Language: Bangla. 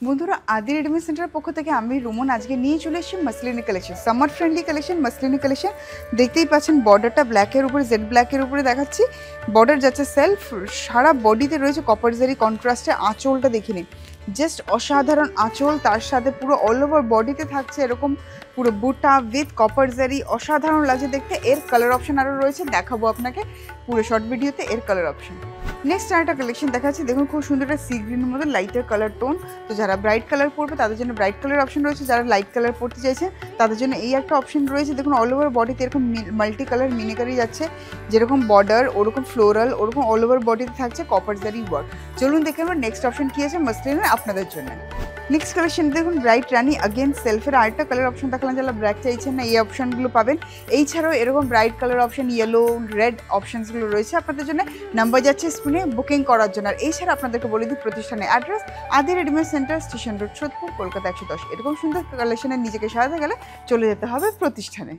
বন্ধুরা আদি রেডিমেড সেন্টারের পক্ষ থেকে আমি রুমন আজকে নিয়ে চলে এসেছি মাসলিনি কালেকশন, সামার ফ্রেন্ডলি কালেকশন, মাসলিনি কালেকশন। দেখতেই পাচ্ছেন বর্ডারটা ব্ল্যাকের উপরে, জেড ব্ল্যাকের উপরে দেখাচ্ছি। বর্ডার যাচ্ছে সেলফ, সারা বডিতে রয়েছে কপার জারি কন্ট্রাস্টে। আঁচলটা দেখে নিন, জাস্ট অসাধারণ আঁচল, তার সাথে পুরো অল ওভার বডিতে থাকছে এরকম পুরো বুটা উইথ কপার জারি। অসাধারণ লাগছে দেখতে। এর কালার অপশন আরও রয়েছে, দেখাবো আপনাকে পুরো শর্ট ভিডিওতে এর কালার অপশন। নেক্সট আরেকটা কালেকশন দেখাচ্ছি, দেখুন খুব সুন্দর একটা সি গ্রিনের মধ্যে লাইটার কালার টোন। তো যারা ব্রাইট কালার পরবে তাদের জন্য ব্রাইট কালার অপশন রয়েছে, যারা লাইট কালার পরতে চাইছেন তাদের জন্য এই একটা অপশন রয়েছে। দেখুন অল ওভার বডিতে এরকম মাল্টি কালার মিনিকারি যাচ্ছে, যেরকম বর্ডার ওরকম ফ্লোরাল, ওরকম অল ওভার বডিতে থাকছে কপার জারি ওয়ার্ক। চলুন দেখে আমরা নেক্সট অপশন কী আছে মাসলিনের আপনাদের জন্য। নেক্সট কালেকশন দেখুন ব্রাইট রানি, অগেন সেলফের আরেকটা কালার অপশন দেখালাম। যারা ব্ল্যাক চাইছেন না এই অপশনগুলো পাবেন। এছাড়াও এরকম bright colour option, yellow, red অপশনসগুলো রয়েছে আপনাদের জন্য। নাম্বার যাচ্ছে স্ক্রিনে বুকিং করার জন্য। আর এছাড়া আপনাদেরকে বলে দিই প্রতিষ্ঠানের অ্যাড্রেস আদি readymade centre, station road, Sodepur, Kolkata 110। এরকম সুন্দর কালেকশনে নিজেকে সাজাতে গেলে চলে যেতে হবে প্রতিষ্ঠানে।